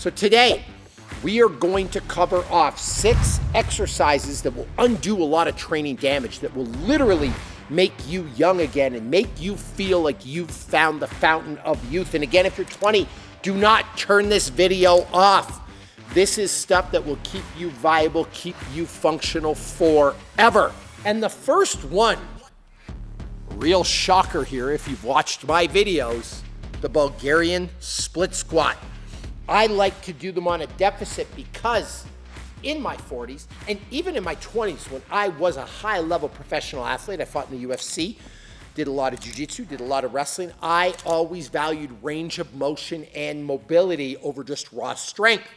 So today, we are going to cover off 6 exercises that will undo a lot of training damage, that will literally make you young again and make you feel like you've found the fountain of youth. And again, if you're 20, do not turn this video off. This is stuff that will keep you viable, keep you functional forever. And the first one, real shocker here if you've watched my videos, the Bulgarian split squat. I like to do them on a deficit because in my 40s and even in my 20s, when I was a high-level professional athlete, I fought in the UFC, did a lot of jiu-jitsu, did a lot of wrestling, I always valued range of motion and mobility over just raw strength.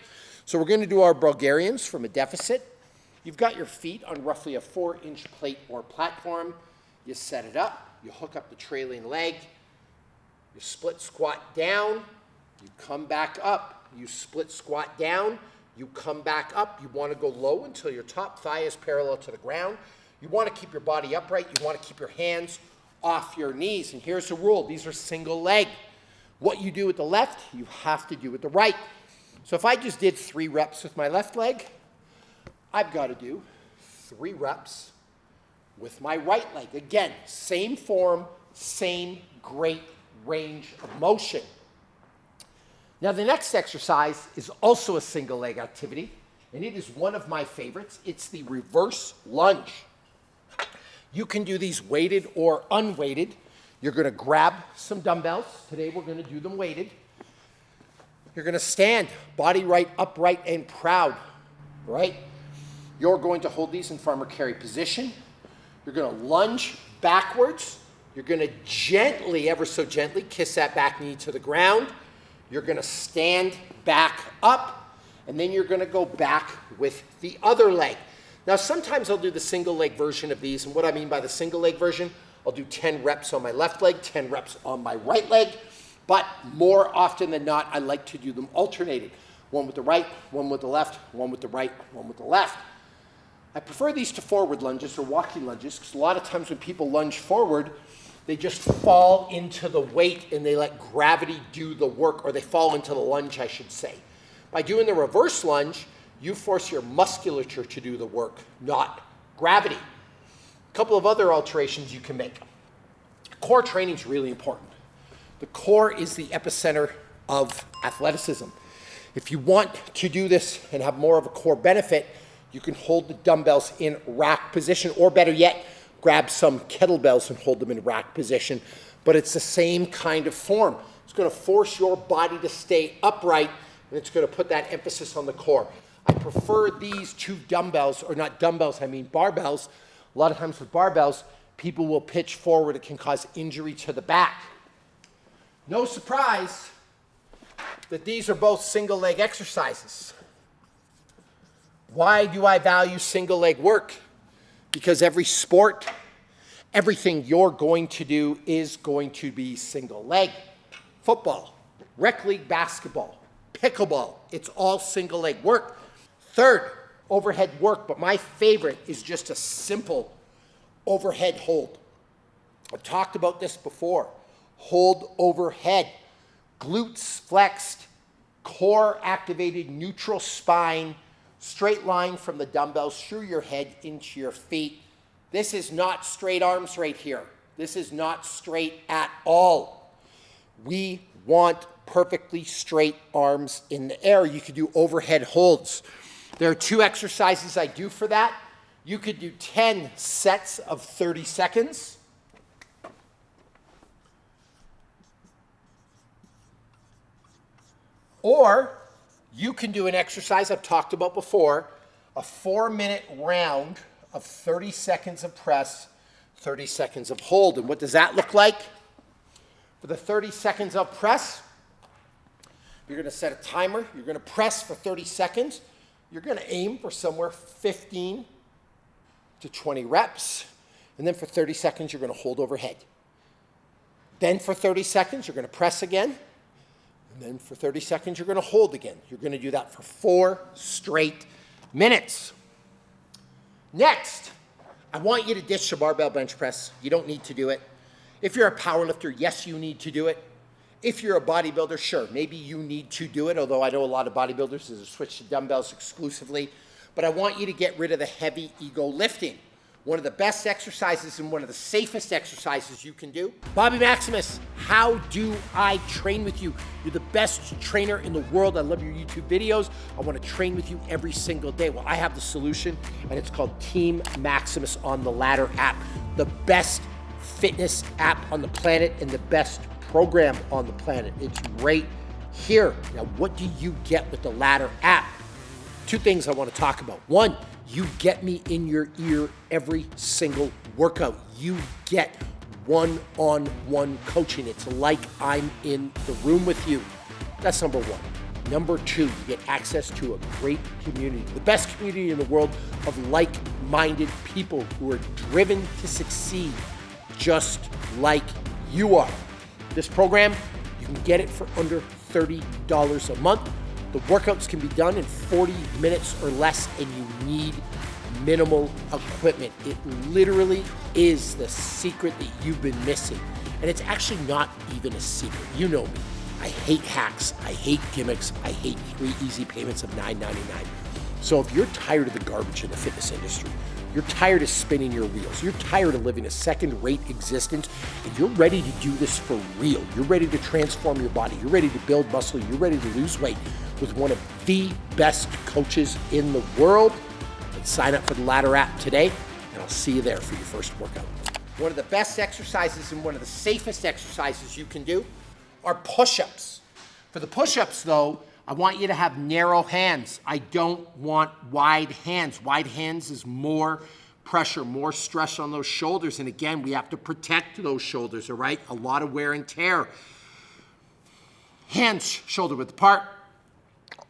So we're going to do our Bulgarians from a deficit. You've got your feet on roughly a 4-inch plate or platform. You set it up, you hook up the trailing leg, you split squat down, you come back up, you split squat down, you come back up. You want to go low until your top thigh is parallel to the ground. You want to keep your body upright. You want to keep your hands off your knees. And here's the rule. These are single leg. What you do with the left, you have to do with the right. So if I just did 3 reps with my left leg, I've got to do 3 reps with my right leg. Again, same form, same great range of motion. Now the next exercise is also a single leg activity, and it is one of my favorites. It's the reverse lunge. You can do these weighted or unweighted. You're going to grab some dumbbells. Today we're going to do them weighted. You're going to stand, body right, upright, and proud, right? You're going to hold these in farmer carry position. You're going to lunge backwards. You're going to gently, ever so gently, kiss that back knee to the ground. You're going to stand back up, and then you're going to go back with the other leg. Now, sometimes I'll do the single leg version of these, and what I mean by the single leg version, I'll do 10 reps on my left leg, 10 reps on my right leg, but more often than not, I like to do them alternated. One with the right, one with the left, one with the right, one with the left. I prefer these to forward lunges or walking lunges, because a lot of times when people lunge forward, they just fall into the weight and they let gravity do the work, or they fall into the lunge, I should say. By doing the reverse lunge, you force your musculature to do the work, not gravity. A couple of other alterations you can make. Core training is really important. The core is the epicenter of athleticism. If you want to do this and have more of a core benefit, you can hold the dumbbells in rack position, or better yet, grab some kettlebells and hold them in rack position, but it's the same kind of form. It's going to force your body to stay upright, and it's going to put that emphasis on the core. I prefer these 2 dumbbells, or not dumbbells, I mean barbells. A lot of times with barbells, people will pitch forward. It can cause injury to the back. No surprise that these are both single leg exercises. Why do I value single leg work? Because every sport, everything you're going to do is going to be single leg. Football, rec league basketball, pickleball, it's all single leg work. Third, overhead work, but my favorite is just a simple overhead hold. I've talked about this before. Hold overhead, glutes flexed, core activated, neutral spine, straight line from the dumbbells through your head into your feet. This is not straight arms right here. This is not straight at all. We want perfectly straight arms in the air. You could do overhead holds. There are 2 exercises I do for that. You could do 10 sets of 30 seconds. Or you can do an exercise I've talked about before, a 4-minute round of 30 seconds of press, 30 seconds of hold. And what does that look like? For the 30 seconds of press, you're going to set a timer. You're going to press for 30 seconds. You're going to aim for somewhere 15 to 20 reps. And then for 30 seconds, you're going to hold overhead. Then for 30 seconds, you're going to press again. And then for 30 seconds, you're going to hold again. You're going to do that for 4 straight minutes. Next, I want you to ditch the barbell bench press. You don't need to do it. If you're a power lifter, yes, you need to do it. If you're a bodybuilder, sure, maybe you need to do it, although I know a lot of bodybuilders that switch to dumbbells exclusively. But I want you to get rid of the heavy ego lifting. One of the best exercises and one of the safest exercises you can do. Bobby Maximus, how do I train with you? You're the best trainer in the world. I love your YouTube videos. I want to train with you every single day. Well, I have the solution, and it's called Team Maximus on the Ladder app. The best fitness app on the planet and the best program on the planet. It's right here. Now, what do you get with the Ladder app? Two things I want to talk about. One, you get me in your ear every single workout. You get one-on-one coaching. It's like I'm in the room with you. That's number one. Number two, you get access to a great community, the best community in the world of like-minded people who are driven to succeed just like you are. This program, you can get it for under $30 a month. The workouts can be done in 40 minutes or less, and you need minimal equipment. It literally is the secret that you've been missing. And it's actually not even a secret. You know me. I hate hacks. I hate gimmicks. I hate 3 easy payments of $9.99. So if you're tired of the garbage in the fitness industry, you're tired of spinning your wheels, you're tired of living a second-rate existence, and you're ready to do this for real, you're ready to transform your body, you're ready to build muscle, you're ready to lose weight with one of the best coaches in the world, then sign up for the Ladder app today, and I'll see you there for your first workout. One of the best exercises and one of the safest exercises you can do are push-ups. For the push-ups, though, I want you to have narrow hands. I don't want wide hands. Wide hands is more pressure, more stress on those shoulders. And again, we have to protect those shoulders, all right? A lot of wear and tear. Hands shoulder width apart,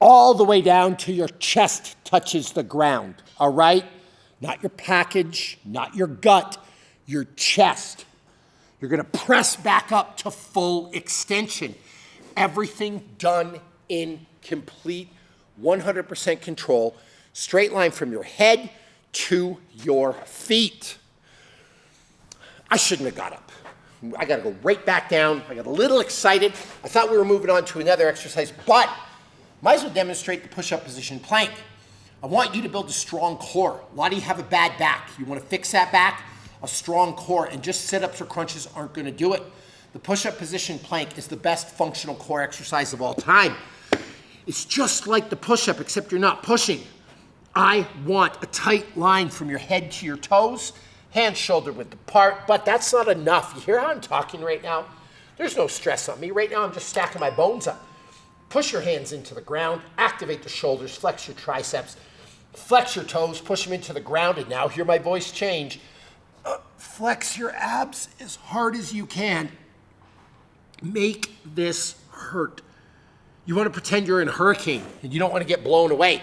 all the way down to your chest touches the ground, all right? Not your package, not your gut, your chest. You're gonna press back up to full extension. Everything done in complete 100% control, straight line from your head to your feet. I shouldn't have got up. I gotta go right back down. I got a little excited. I thought we were moving on to another exercise, but might as well demonstrate the push-up position plank. I want you to build a strong core. A lot of you have a bad back. You wanna fix that back? A strong core, and just sit-ups or crunches aren't gonna do it. The push-up position plank is the best functional core exercise of all time. It's just like the push-up, except you're not pushing. I want a tight line from your head to your toes, hands shoulder width apart, but that's not enough. You hear how I'm talking right now? There's no stress on me. Right now, I'm just stacking my bones up. Push your hands into the ground, activate the shoulders, flex your triceps, flex your toes, push them into the ground, and now hear my voice change. Flex your abs as hard as you can. Make this hurt. You want to pretend you're in a hurricane and you don't want to get blown away.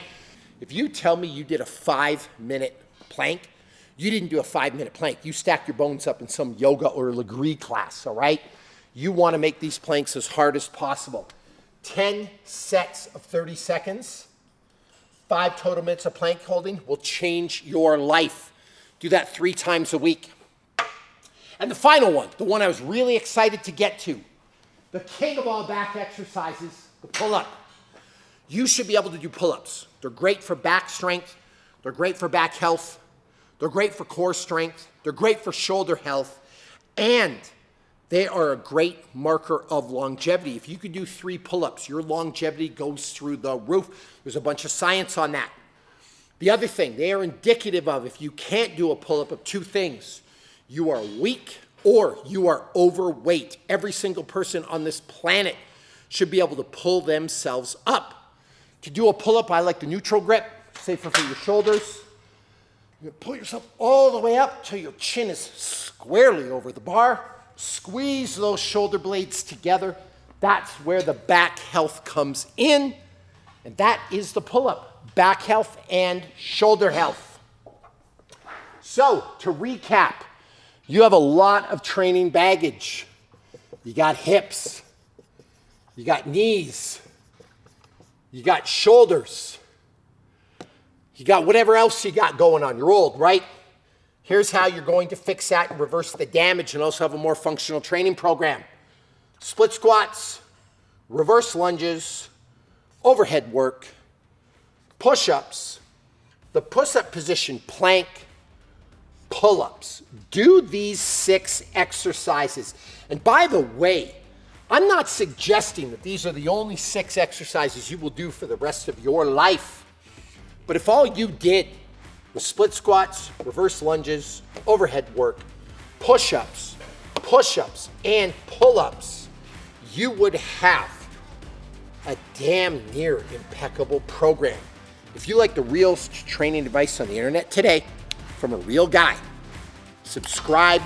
If you tell me you did a 5-minute plank, you didn't do a 5-minute plank. You stacked your bones up in some yoga or Legree class, all right? You want to make these planks as hard as possible. 10 sets of 30 seconds, 5 total minutes of plank holding will change your life. Do that 3 times a week. And the final one, the one I was really excited to get to, the king of all back exercises, the pull-up. You should be able to do pull-ups. They're great for back strength. They're great for back health. They're great for core strength. They're great for shoulder health. And they are a great marker of longevity. If you can do 3 pull-ups, your longevity goes through the roof. There's a bunch of science on that. The other thing, they are indicative of, if you can't do a pull-up, of 2 things. You are weak or you are overweight. Every single person on this planet should be able to pull themselves up. To do a pull-up, I like the neutral grip, safer for your shoulders. You're gonna pull yourself all the way up till your chin is squarely over the bar. Squeeze those shoulder blades together. That's where the back health comes in. And that is the pull-up, back health and shoulder health. So, to recap, you have a lot of training baggage. You got hips, you got knees, you got shoulders, you got whatever else you got going on. You're old, right? Here's how you're going to fix that and reverse the damage and also have a more functional training program. split squats, reverse lunges, overhead work, push-ups, the push-up position plank, pull-ups. Do these 6 exercises. And by the way, I'm not suggesting that these are the only 6 exercises you will do for the rest of your life. But if all you did was split squats, reverse lunges, overhead work, push-ups, and pull-ups, you would have a damn near impeccable program. If you like the real training advice on the internet today from a real guy, subscribe,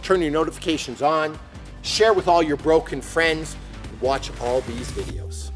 turn your notifications on, share with all your broken friends, and watch all these videos.